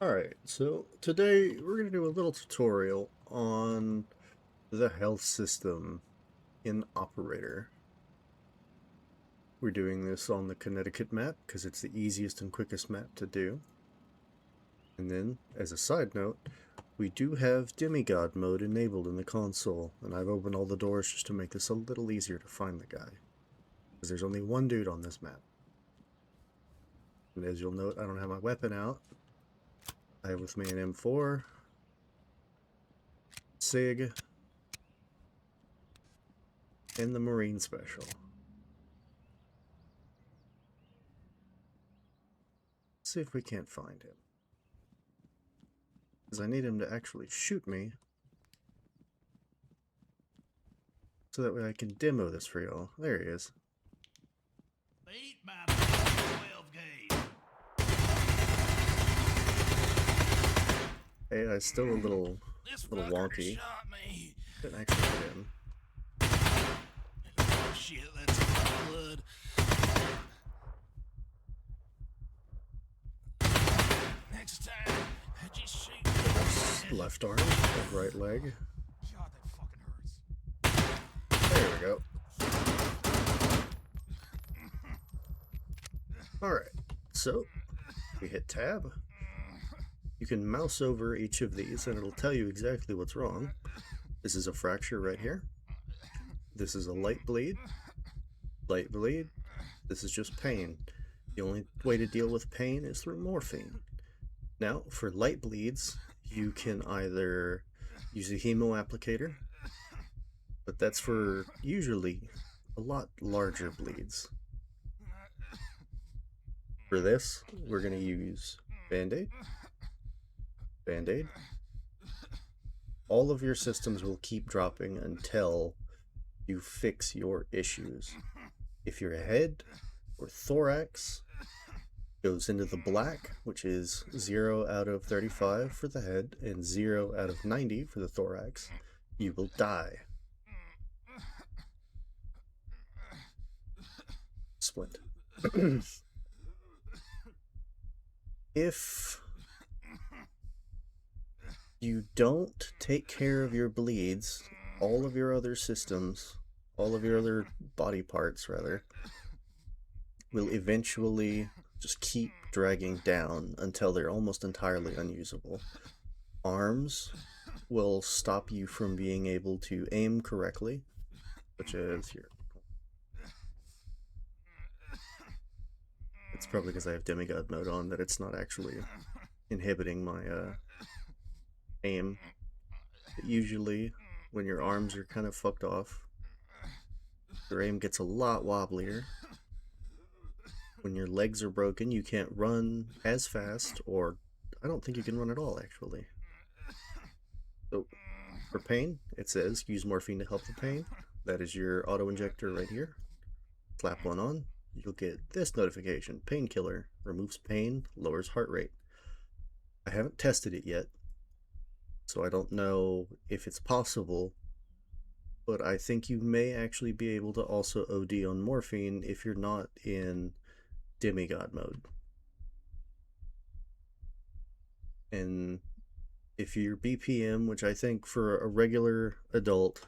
Alright, so today we're going to do a little tutorial on the health system in Operator. We're doing this on the Connecticut map because it's the easiest and quickest map to do. And then, as a side note, we do have demigod mode enabled in the console, and I've opened all the doors just to make this a little easier to find the guy. Because there's only one dude on this map. And as you'll note, I don't have my weapon out. I have with me an M4, SIG, and the Marine Special. Let's see if we can't find him. Because I need him to actually shoot me. So that way I can demo this for y'all. There he is. Beat my 12 gauge. Hey, I still a little wonky. Shot me. Didn't actually hit him. Oh, shit, that's blood. Next time, just shoot. Left arm, and right leg. God, that fucking hurts. There we go. Alright, so we hit tab. You can mouse over each of these and it'll tell you exactly what's wrong. This is a fracture right here. This is a light bleed. Light bleed. This is just pain. The only way to deal with pain is through morphine. Now, for light bleeds, you can either use a hemo applicator, but that's for usually a lot larger bleeds. For this, we're going to use Band-Aid. Band-Aid. All of your systems will keep dropping until you fix your issues. If your head or thorax goes into the black, which is 0 out of 35 for the head and 0 out of 90 for the thorax, you will die. Splint. If you don't take care of your bleeds, all of your other systems, all of your other body parts, rather, will eventually just keep dragging down until they're almost entirely unusable. Arms will stop you from being able to aim correctly, such as here. It's probably because I have demigod mode on that it's not actually inhibiting my aim. But usually, when your arms are kind of fucked off, your aim gets a lot wobblier. When your legs are broken, you can't run as fast, or I don't think you can run at all, actually. So, for pain, it says use morphine to help the pain. That is your auto-injector right here. Slap one on, you'll get this notification. Painkiller, removes pain, lowers heart rate. I haven't tested it yet, so I don't know if it's possible, but I think you may actually be able to also OD on morphine if you're not in demigod mode. And if your BPM, which I think for a regular adult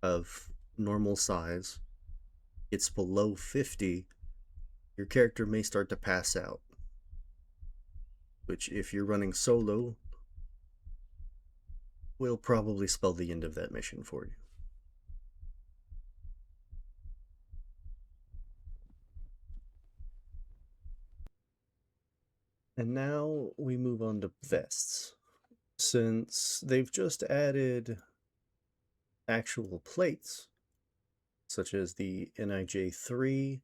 of normal size, it's below 50, your character may start to pass out. Which, if you're running solo, will probably spell the end of that mission for you. And now we move on to vests. Since they've just added actual plates, such as the NIJ 3,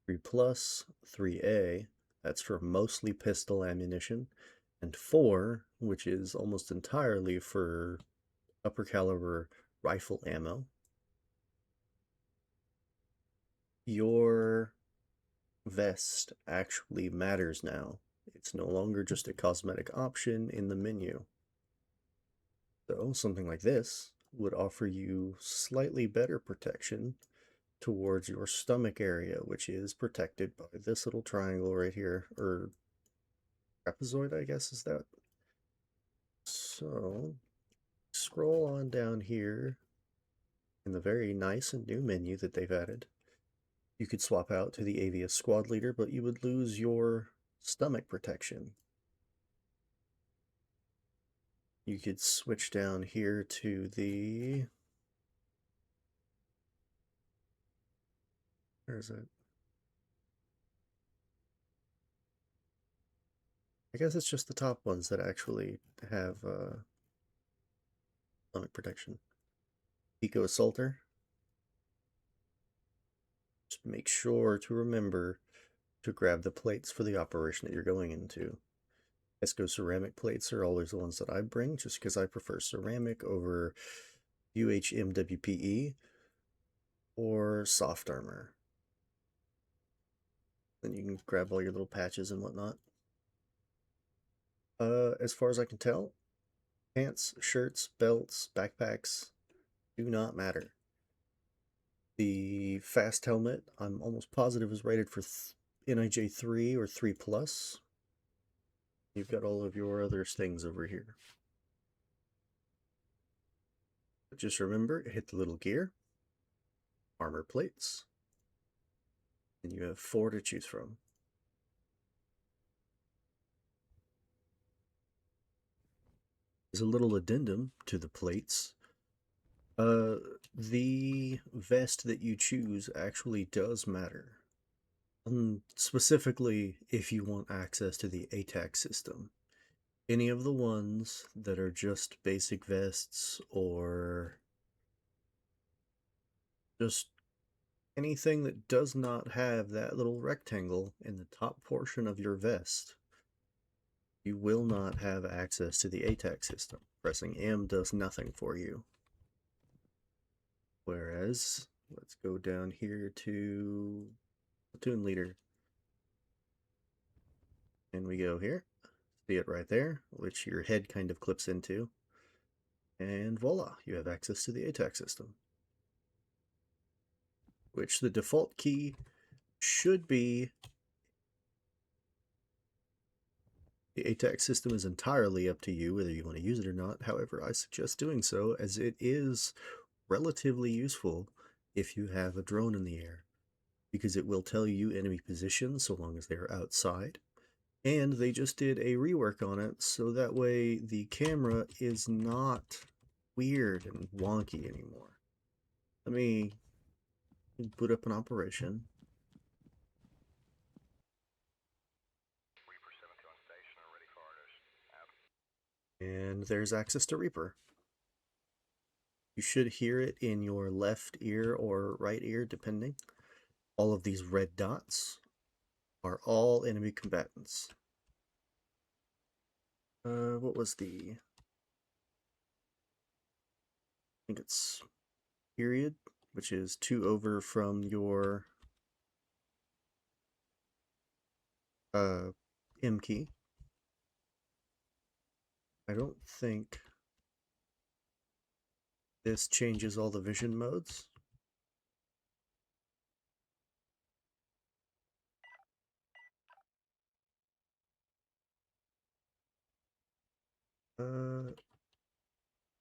3 Plus, 3A, that's for mostly pistol ammunition, and 4, which is almost entirely for upper caliber rifle ammo. Your vest actually matters now. It's no longer just a cosmetic option in the menu. So something like this would offer you slightly better protection towards your stomach area, which is protected by this little triangle right here, or trapezoid, I guess, is that. So, scroll on down here in the very nice and new menu that they've added. You could swap out to the Avius squad leader, but you would lose your stomach protection. You could switch down here to the... Where is it? I guess it's just the top ones that actually have stomach protection. Eco Assaulter. Just make sure to remember to grab the plates for the operation that you're going into. Esco ceramic plates are always the ones that I bring, just because I prefer ceramic over UHMWPE or soft armor. Then you can grab all your little patches and whatnot. As far as I can tell, pants, shirts, belts, backpacks do not matter. The fast helmet, I'm almost positive, is rated for NIJ 3 or 3 plus. You've got all of your other things over here. But just remember, hit the little gear, armor plates, and you have 4 to choose from. There's a little addendum to the plates. The vest that you choose actually does matter. Specifically, if you want access to the ATAK system. Any of the ones that are just basic vests or just anything that does not have that little rectangle in the top portion of your vest, you will not have access to the ATAK system. Pressing M does nothing for you. Whereas, let's go down here to Platoon Leader. And we go here. See it right there, which your head kind of clips into. And voila, you have access to the ATAK system. Which the default key should be... The ATAK system is entirely up to you whether you want to use it or not. However, I suggest doing so, as it is relatively useful if you have a drone in the air, because it will tell you enemy positions so long as they're outside. And they just did a rework on it, so that way the camera is not weird and wonky anymore. Let me boot up an operation. And there's access to Reaper. You should hear it in your left ear or right ear, depending. All of these red dots are all enemy combatants. What was the... I think it's period, which is 2 over from your M key. I don't think this changes all the vision modes.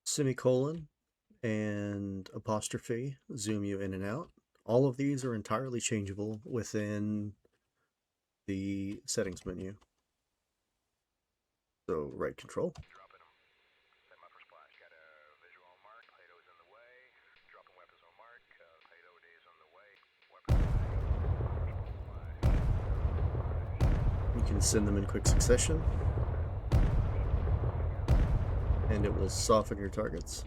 Semicolon and apostrophe zoom you in and out. All of these are entirely changeable within the settings menu. So right control. You can send them in quick succession, and it will soften your targets.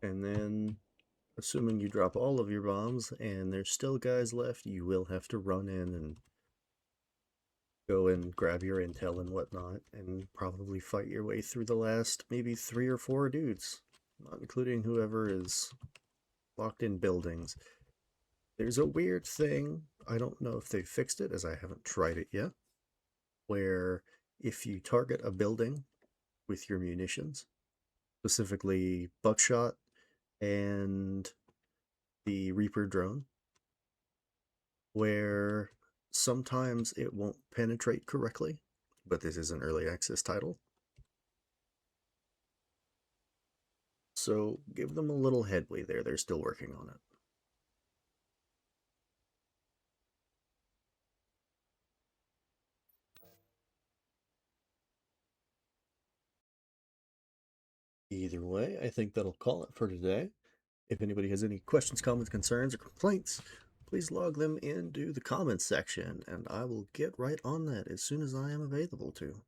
And then, assuming you drop all of your bombs and there's still guys left, you will have to run in and go and grab your intel and whatnot, and probably fight your way through the last maybe 3 or 4 dudes, not including whoever is locked in buildings. There's a weird thing, I don't know if they fixed it, as I haven't tried it yet, where if you target a building with your munitions, specifically buckshot and the Reaper drone, where sometimes it won't penetrate correctly, but this is an early access title. So give them a little headway there. They're still working on it. Either way, I think that'll call it for today. If anybody has any questions, comments, concerns, or complaints, please log them into the comments section, and I will get right on that as soon as I am available to.